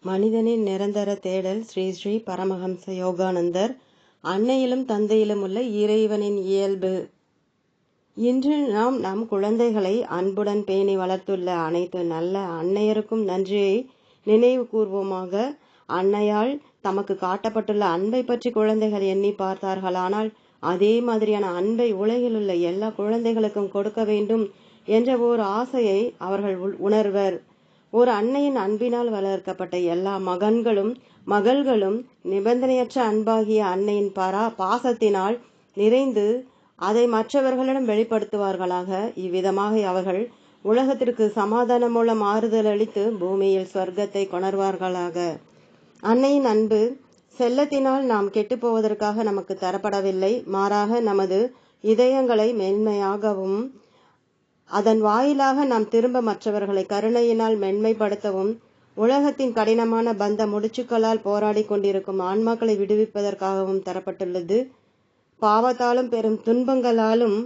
மனிதனின் நிரந்தர தேடல். ஸ்ரீ ஸ்ரீ பரமஹம்ச யோகானந்தர். அன்னையிலும் தந்தையிலும் உள்ள இறைவனின் இயல்பு. இன்று நாம் நம் குழந்தைகளை அன்புடன் பேணி வளர்த்துள்ள அனைத்து நல்ல அன்னையருக்கும் நன்றியை நினைவு கூர்வோமாக. அன்னையால் தமக்கு காட்டப்பட்டுள்ள அன்பை பற்றி குழந்தைகள் எண்ணி பார்த்தார்களானால் அதே மாதிரியான அன்பை உலகில் உள்ள எல்லா குழந்தைகளுக்கும் கொடுக்க வேண்டும் என்ற ஓர் ஆசையை அவர்கள் உணர்வர். ஒரு அன்னையின் அன்பினால் வளர்க்கப்பட்ட எல்லா மகன்களும் மகள்களும் நிபந்தனையற்ற அன்பாகிய அன்னையின் பாசத்தினால் நிறைந்து அதை மற்றவர்களிடம் வெளிப்படுத்துவார்களாக. இவ்விதமாக அவர்கள் உலகத்திற்கு சமாதானம் மூலம் ஆறுதல் அளித்து பூமியில் சொர்க்கத்தை கொணர்வார்களாக. அன்னையின் அன்பு செல்லத்தினால் நாம் கெட்டுப்போவதற்காக நமக்கு தரப்படவில்லை. மாறாக நமது இதயங்களை மென்மையாகவும் அதன் வாயிலாக நாம் திரும்ப மற்றவர்களை கருணையினால் மென்மைப்படுத்தவும் உலகத்தின் கடினமான பந்த முடிச்சுக்களால் போராடி கொண்டிருக்கும் ஆன்மாக்களை விடுவிப்பதற்காகவும் தரப்பட்டுள்ளது. பாவத்தாலும் பெரும் துன்பங்களாலும்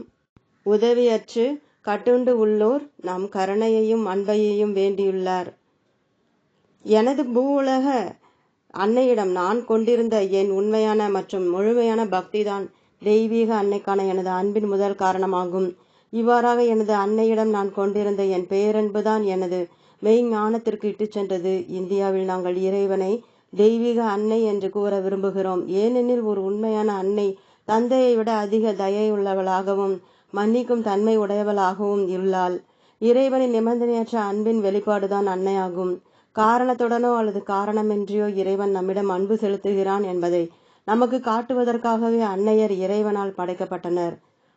உதவியற்று கட்டுண்டு உள்ளோர் நம் கருணையையும் அன்பையையும் வேண்டியுள்ளார். எனது பூ உலக அன்னையிடம் நான் கொண்டிருந்த என் உண்மையான மற்றும் முழுமையான பக்திதான் தெய்வீக அன்னைக்கான எனது அன்பின் முதல் காரணமாகும். இவ்வாறாக எனது அன்னையிடம் நான் கொண்டிருந்த என் பேரன்புதான் எனது மெய்ஞானத்திற்கு இட்டுச் சென்றது. இந்தியாவில் நாங்கள் இறைவனை தெய்வீக அன்னை என்று கூற விரும்புகிறோம். ஏனெனில் ஒரு உண்மையான அன்னை தந்தையை விட அதிக தயையுள்ளவளாகவும் மன்னிக்கும் தன்மை உடையவளாகவும் உள்ளாள். இறைவனின் நிபந்தனையற்ற அன்பின் வெளிப்பாடுதான் அன்னையாகும். காரணத்துடனோ அல்லது காரணமின்றியோ இறைவன் நம்மிடம் அன்பு செலுத்துகிறான் என்பதை நமக்கு காட்டுவதற்காகவே அன்னையர் இறைவனால் படைக்கப்பட்டனர்.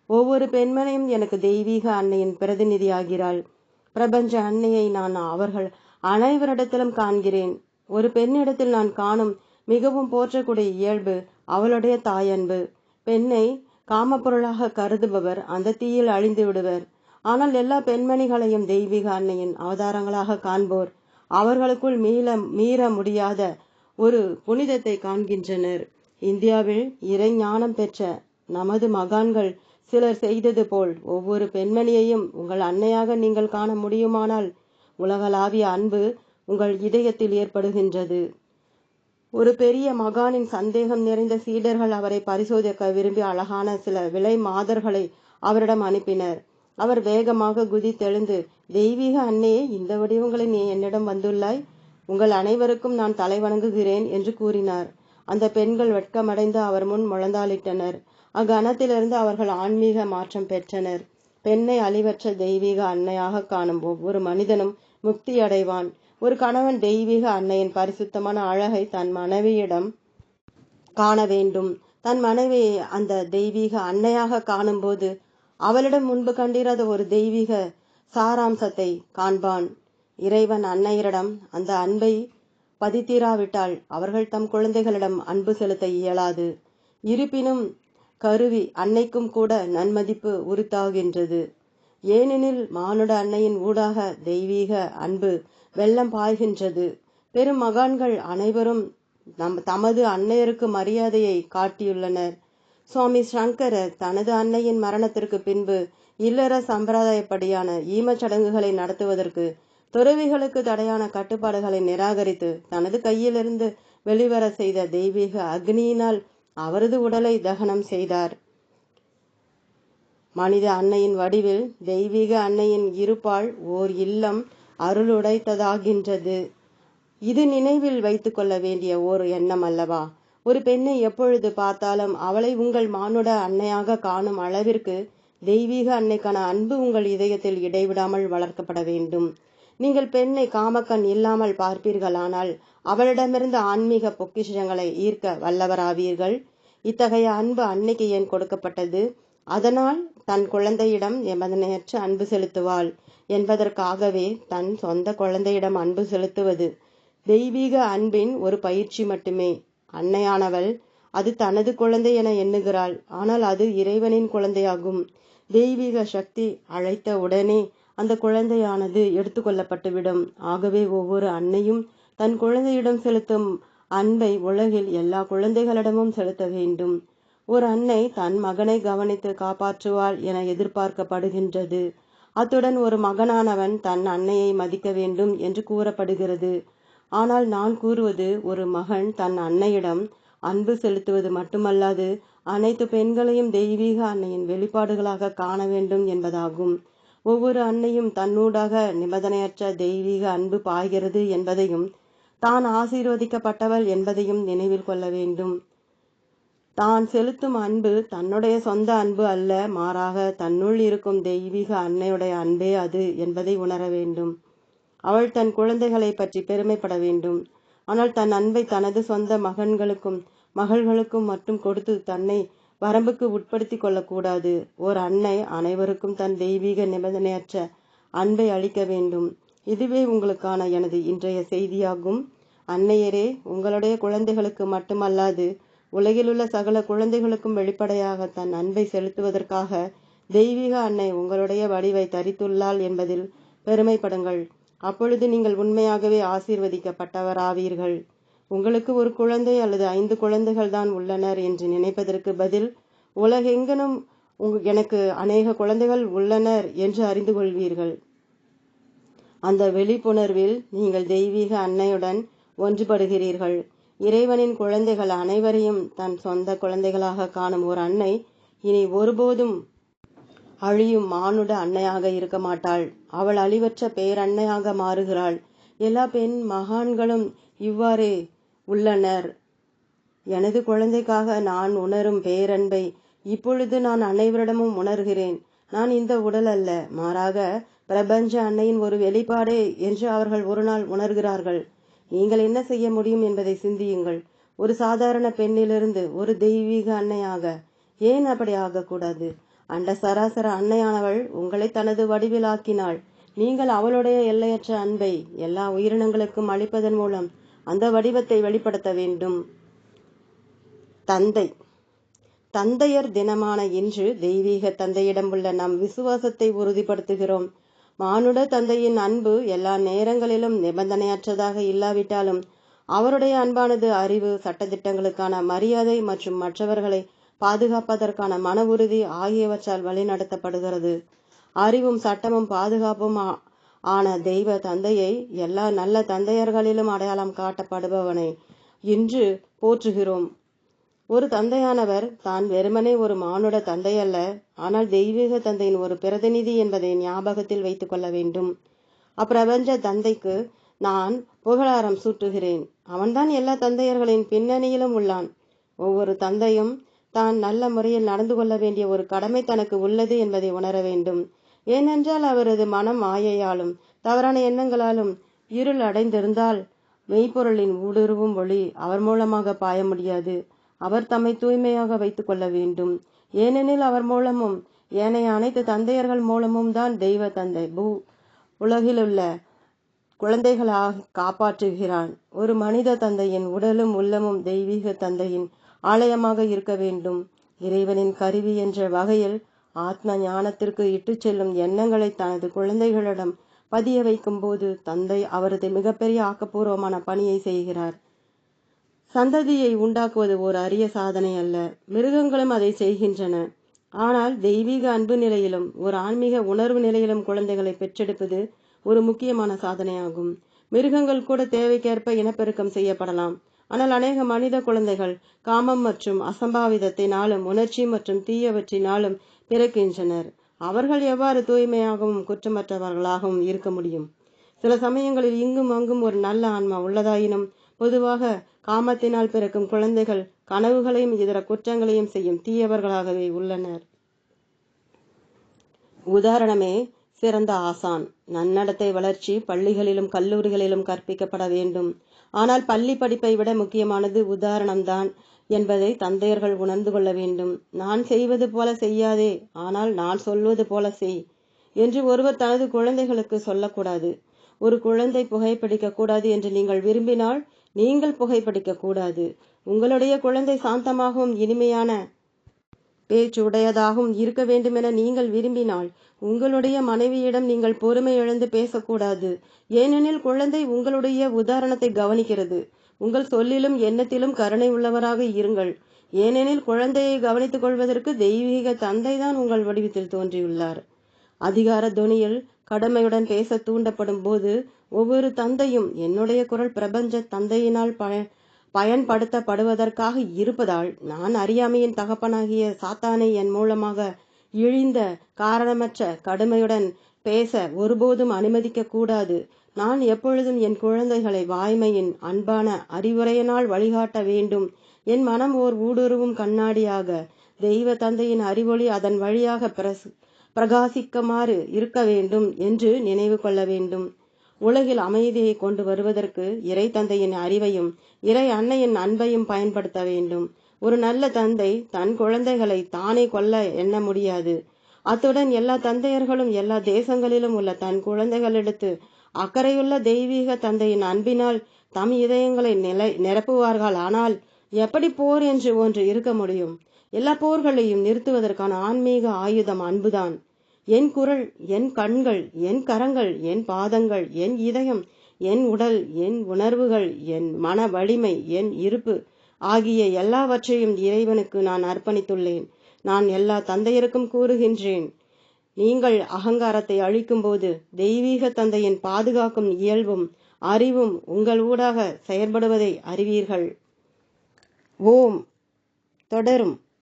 ஒவ்வொரு பெண்மணியும் எனக்கு தெய்வீக அன்னையின் பிரதிநிதியாகிறாள். பிரபஞ்ச அன்னையை நான் அவர்கள் அனைவரிடத்திலும் காண்கிறேன். ஒரு பெண்ணிடத்தில் நான் காணும் மிகவும் போற்றக்கூடிய இயல்பு அவளுடைய தாயன்பு. பெண்ணை காமப்பொருளாக கருதுபவர் அந்த தீயில் அழிந்து விடுவர். ஆனால் எல்லா பெண்மணிகளையும் தெய்வீக அன்னையின் அவதாரங்களாக காண்போர் அவர்களுக்குள் மீற முடியாத ஒரு புனிதத்தை காண்கின்றனர். இந்தியாவில் இறை ஞானம் பெற்ற நமது மகான்கள் சிலர் செய்தது போல் ஒவ்வொரு பெண்மணியையும் உங்கள் அன்னையாக நீங்கள் காண முடியுமானால் உலகளாவிய அன்பு உங்கள் இதயத்தில் ஏற்படுகின்றது. ஒரு பெரிய மகானின் சந்தேகம் நிறைந்த சீடர்கள் அவரை பரிசோதிக்க விரும்பி அழகான சில விலை மாதர்களை அவரிடம் அனுப்பினர். அவர் வேகமாக குதித்தெழுந்து, தெய்வீக அன்னையே, இந்த வடிவங்களை நீ என்னிடம் வந்துள்ளாய். உங்கள் அனைவருக்கும் நான் தலை வணங்குகிறேன் என்று கூறினார். அந்த பெண்கள் வெட்கமடைந்து அவர் முன் முழந்தாளிட்டனர். அக்கணத்திலிருந்து அவர்கள் ஆன்மீக மாற்றம் பெற்றனர். பெண்ணை அழிவற்ற தெய்வீக அன்னையாக காணும் ஒவ்வொரு மனிதனும் முக்தி அடைவான். ஒரு கணவன் தெய்வீக அன்னையின் பரிசுத்தமான அழகை தன் மனைவியிடம் காண வேண்டும். தன் மனைவியை அந்த தெய்வீக அன்னையாக காணும் போது அவளிடம் முன்பு கண்டிராத ஒரு தெய்வீக சாராம்சத்தை காண்பான். இறைவன் அன்னையரிடம் அந்த அன்பை பதித்திராவிட்டால் அவர்கள் தம் குழந்தைகளிடம் அன்பு செலுத்த இயலாது. இருப்பினும் கருவி அன்னைக்கும் கூட நன்மதிப்பு உரித்தாகின்றது. ஏனெனில் மானுட அன்னையின் ஊடாக தெய்வீக அன்பு வெள்ளம் பாய்கின்றது. பெரும் மகான்கள் அனைவரும் தமது அன்னையருக்கு மரியாதையை காட்டியுள்ளனர். சுவாமி சங்கரர் தனது அன்னையின் மரணத்திற்கு பின்பு இல்லற சம்பிரதாயப்படியான ஈமச்சடங்குகளை நடத்துவதற்கு துறவிகளுக்கு தடையான கட்டுப்பாடுகளை நிராகரித்து தனது கையிலிருந்து வெளிவர செய்த தெய்வீக அக்னியினால் அவரது உடலை தகனம் செய்தார். மனித அன்னையின் வடிவில் தெய்வீக அன்னையின் இருப்பால் ஓர் இல்லம் அருளுடைத்ததாகின்றது. இது நினைவில் வைத்துக் கொள்ள வேண்டிய ஓர் எண்ணம் அல்லவா? ஒரு பெண்ணை எப்பொழுது பார்த்தாலும் அவளை உங்கள் மானுட அன்னையாக காணும் அளவிற்கு தெய்வீக அன்னைக்கான அன்பு உங்கள் இதயத்தில் இடைவிடாமல் வளர்க்கப்பட வேண்டும். நீங்கள் பெண்ணை காமக்கண் இல்லாமல் பார்ப்பீர்களானால் அவளிடமிருந்து ஆன்மீக பொக்கிஷங்களை ஈர்க்க வல்லவராவீர்கள். இத்தகைய அன்பு அன்னைக்கு ஏன் கொடுக்கப்பட்டது? அதனால் தன் குழந்தையிடம் நிபந்தனையற்ற அன்பு செலுத்துவாள் என்பதற்காகவே தன் சொந்த குழந்தையிடம் அன்பு செலுத்துவது தெய்வீக அன்பின் ஒரு பயிற்சி மட்டுமே. அன்னையானவள் அது தனது குழந்தை என எண்ணுகிறாள், ஆனால் அது இறைவனின் குழந்தையாகும். தெய்வீக சக்தி அழைத்த உடனே அந்த குழந்தையானது எடுத்துக்கொள்ளப்பட்டுவிடும். ஆகவே ஒவ்வொரு அன்னையும் தன் குழந்தையிடம் செலுத்தும் அன்பை உலகில் எல்லா குழந்தைகளிடமும் செலுத்த வேண்டும். ஒரு அன்னை தன் மகனை கவனித்து காப்பாற்றுவாள் என எதிர்பார்க்கப்படுகின்றது. அத்துடன் ஒரு மகனானவன் தன் அன்னையை மதிக்க வேண்டும் என்று கூறப்படுகிறது. ஆனால் நான் கூறுவது, ஒரு மகன் தன் அன்னையிடம் அன்பு செலுத்துவது மட்டுமல்லாது அனைத்து பெண்களையும் தெய்வீக அன்னையின் வெளிப்பாடுகளாக காண வேண்டும் என்பதாகும். ஒவ்வொரு அன்னையும் தன்னூடாக நிபந்தனையற்ற தெய்வீக அன்பு பாய்கிறது என்பதையும், தான் ஆசீர்வதிக்கப்பட்டவள் என்பதையும் நினைவில் கொள்ள வேண்டும். தான் செலுத்தும் அன்பு தன்னுடைய சொந்த அன்பு அல்ல, மாறாக தன்னுள் இருக்கும் தெய்வீக அன்னையுடைய அன்பே அது என்பதை உணர வேண்டும். அவள் தன் குழந்தைகளை பற்றி பெருமைப்பட வேண்டும். ஆனால் தன் அன்பை தனது சொந்த மகன்களுக்கும் மகள்களுக்கும் மட்டும் கொடுத்து தன்னை வரம்புக்கு உட்படுத்தி கொள்ளக்கூடாது. ஓர் அன்னை அனைவருக்கும் தன் தெய்வீக நிபந்தனையற்ற அன்பை அளிக்க வேண்டும். இதுவே உங்களுக்கான எனது இன்றைய செய்தியாகும். அன்னையரே, உங்களுடைய குழந்தைகளுக்கு மட்டுமல்லாது உலகிலுள்ள சகல குழந்தைகளுக்கும் வெளிப்படையாக தன் அன்பை செலுத்துவதற்காக தெய்வீக அன்னை உங்களுடைய வடிவை தரித்துள்ளாள் என்பதில் பெருமைப்படுங்கள். அப்பொழுது நீங்கள் உண்மையாகவே ஆசீர்வதிக்கப்பட்டவராவீர்கள். உங்களுக்கு ஒரு குழந்தை அல்லது 5 குழந்தைகள் தான் உள்ளனர் என்று நினைப்பதற்கு பதில், உலகெங்கனும் எனக்கு அநேக குழந்தைகள் உள்ளனர் என்று அறிந்து கொள்வீர்கள். அந்த விழிப்புணர்வில் நீங்கள் தெய்வீக அன்னையுடன் ஒன்றுபடுகிறீர்கள். இறைவனின் குழந்தைகள் அனைவரையும் தன் சொந்த குழந்தைகளாக காணும் ஒரு அன்னை இனி ஒருபோதும் அழியும் மானுட அன்னையாக இருக்க மாட்டாள். அவள் அழிவற்ற பேரன்னையாக மாறுகிறாள். எல்லா பெண் மகான்களும் இவ்வாறே உள்ளனர். எனது குழந்தைக்காக நான் உணரும் பேரன்பை இப்பொழுது நான் அனைவரிடமும் உணர்கிறேன். நான் இந்த உடல் அல்ல, மாறாக பிரபஞ்ச அன்னையின் ஒரு வெளிப்பாடே என்று அவர்கள் ஒரு நாள் உணர்கிறார்கள். நீங்கள் என்ன செய்ய முடியும் என்பதை சிந்தியுங்கள். ஒரு சாதாரண பெண்ணிலிருந்து ஒரு தெய்வீக அன்னையாக ஏன் அப்படி ஆகக்கூடாது? அண்ட சராசர அன்னையானவள் உங்களை தனது வடிவில் ஆக்கினாள். நீங்கள் அவளுடைய எல்லையற்ற அன்பை எல்லா உயிரினங்களுக்கும் அளிப்பதன் மூலம் அந்த வடிவத்தை வெளிப்படுத்த வேண்டும். தந்தையர் தினமான இன்று தெய்வீக தந்தையிடம் உள்ள நம் விசுவாசத்தை உறுதிப்படுத்துகிறோம். மானுட தந்தையின் அன்பு எல்லா நேரங்களிலும் நிபந்தனையற்றதாக இல்லாவிட்டாலும் அவருடைய அன்பானது அறிவு, சட்டதிட்டங்களுக்கான மரியாதை மற்றும் மற்றவர்களை பாதுகாப்பதற்கான மன உறுதி ஆகியவற்றால் வழிநடத்தப்படுகிறது. அறிவும் சட்டமும் பாதுகாப்பும் ஆன தெய்வ தந்தையை எல்லா நல்ல தந்தையர்களிலும் அடையாளம் காட்டப்படுபவனை இன்று போற்றுகிறோம். ஒரு தந்தையானவர் தான் வெறுமனே ஒரு மானுட தந்தை அல்ல, ஆனால் தெய்வீக தந்தையின் ஒரு பிரதிநிதி என்பதை ஞாபகத்தில் வைத்துக் கொள்ள வேண்டும். அப்பிரபஞ்ச தந்தைக்கு நான் புகழாரம் சூட்டுகிறேன். அவன்தான் எல்லா தந்தையர்களின் பின்னணியிலும் உள்ளான். ஒவ்வொரு தந்தையும் தான் நல்ல முறையில் நடந்து கொள்ள வேண்டிய ஒரு கடமை தனக்கு உள்ளது என்பதை உணர வேண்டும். ஏனென்றால் அவரது மனம் மாயையாலும் தவறான எண்ணங்களாலும் இருள் அடைந்திருந்தால் மெய்ப்பொருளின் ஊடுருவும் ஒளி அவர் மூலமாக பாய முடியாது. அவர் தம்மை தூய்மையாக வைத்துக் கொள்ள வேண்டும். ஏனெனில் அவர் மூலமும் ஏனைய அனைத்து தந்தையர்கள் மூலமும் தான் தெய்வ தந்தை உலகிலுள்ள குழந்தைகளாக காப்பாற்றுகிறான். ஒரு மனித தந்தையின் உடலும் உள்ளமும் தெய்வீக தந்தையின் ஆலயமாக இருக்க வேண்டும். இறைவனின் கருவி என்ற வகையில் ஆத்ம ஞானத்திற்கு இட்டு செல்லும் எண்ணங்களை தனது குழந்தைகளிடம் பதிய வைக்கும் போது தந்தை அவரது மிகப்பெரிய ஆக்கப்பூர்வமான பணியை செய்கிறார். சந்ததியை உண்டாக்குவது ஒரு அரிய சாதனை அல்ல. மிருகங்களும் அதை செய்கின்றன. ஆனால் தெய்வீக அன்பு நிலையிலும் ஒரு ஆன்மீக உணர்வு நிலையிலும் குழந்தைகளை பெற்றெடுப்பது ஒரு முக்கியமான சாதனையாகும். மிருகங்கள் கூட தேவைக்கேற்ப இனப்பெருக்கம் செய்யப்படலாம். ஆனால் அநேக மனித குழந்தைகள் காமம் மற்றும் அசம்பாவிதத்தினாலும் உணர்ச்சி மற்றும் தீயவற்றினாலும் பிறக்கின்றனர். அவர்கள் எவ்வாறு தூய்மையாகவும் குற்றமற்றவர்களாகவும் இருக்க முடியும்? சில சமயங்களில் இங்கும் அங்கும் ஒரு நல்ல ஆன்மா உள்ளதாயினும் பொதுவாக காமத்தினால் பிறக்கும் குழந்தைகள் கனவுகளையும் இதர குற்றங்களையும் செய்யும் தீயவர்களாகவே உள்ளனர். உதாரணமே சிறந்த ஆசான். நன்னடத்தை வளர்ச்சி பள்ளிகளிலும் கல்லூரிகளிலும் கற்பிக்கப்பட வேண்டும். ஆனால் பள்ளி படிப்பை விட முக்கியமானது உதாரணம்தான் என்பதை தந்தையர்கள் உணர்ந்து கொள்ள வேண்டும். நான் செய்வது போல செய்யாதே, ஆனால் நான் சொல்வது போல செய் என்று ஒருவர் தனது குழந்தைகளுக்கு சொல்லக்கூடாது. ஒரு குழந்தை புகைப்பிடிக்க கூடாது என்று நீங்கள் விரும்பினால் நீங்கள் புகைப்பிடிக்க கூடாது. உங்களுடைய குழந்தை சாந்தமாகவும் இனிமையான பேச்சு உடையதாகவும் இருக்க வேண்டுமென நீங்கள் விரும்பினால் உங்களுடைய மனைவியிடம் நீங்கள் பொறுமை இழந்து பேசக்கூடாது. ஏனெனில் குழந்தை உங்களுடைய உதாரணத்தை கவனிக்கிறது. உங்கள் சொல்லிலும் எண்ணத்திலும் கருணை உள்ளவராக இருங்கள். ஏனெனில் குழந்தையை கவனித்துக் கொள்வதற்கு தெய்வீக தந்தைதான் உங்கள் வடிவத்தில் தோன்றியுள்ளார். அதிகார தொனியில் கடுமையுடன் பேச தூண்டப்படும் போது ஒவ்வொரு தந்தையும் என்னுடைய குரல் பிரபஞ்ச தந்தையினால் பயன்படுத்தப்படுவதற்காக இருப்பதால் நான் அறியாமையின் தகப்பனாகிய சாத்தானை என் மூலமாக இழிந்த காரணமற்ற கடுமையுடன் பேச ஒருபோதும் அனுமதிக்க கூடாது. நான் எப்பொழுதும் என் குழந்தைகளை வாய்மையின் அன்பான அறிவுரையினால் வழிகாட்ட வேண்டும். என் மனம் ஓர் ஊடுருவும் கண்ணாடியாக தெய்வ தந்தையின் அறிவொளி அதன் வழியாக பிரகாசிக்குமாறு இருக்க வேண்டும் என்று நினைவு கொள்ள வேண்டும். உலகில் அமைதியை கொண்டு வருவதற்கு இறை தந்தையின் அறிவையும் இறை அன்னையின் அன்பையும் பயன்படுத்த வேண்டும். ஒரு நல்ல தந்தை தன் குழந்தைகளை தானே கொல்ல எண்ண முடியாது. அத்துடன் எல்லா தந்தையர்களும் எல்லா தேசங்களிலும் உள்ள தன் குழந்தைகளிடத்து அக்கறையுள்ள தெய்வீக தந்தையின் அன்பினால் தம் இதயங்களை நிரப்புவார்கள். ஆனால் எப்படி போர் என்று ஒன்று இருக்க முடியும்? எல்லா போர்களையும் நிறுத்துவதற்கான ஆன்மீக ஆயுதம் அன்புதான். என் குரல், என் கண்கள், என் கரங்கள், என் பாதங்கள், என் இதயம், என் உடல், என் உணர்வுகள், என் மன வலிமை, என் இருப்பு ஆகிய எல்லாவற்றையும் இறைவனுக்கு நான் அர்ப்பணித்துள்ளேன். நான் எல்லா தந்தையருக்கும் கூறுகின்றேன், நீங்கள் அகங்காரத்தை அழிக்கும்போது தெய்வீக தந்தையின் பாதுகாக்கும் இயல்பும் அறிவும் உங்கள் ஊடாக செயற்படுவதை அறிவீர்கள். ஓம் தொடரும்.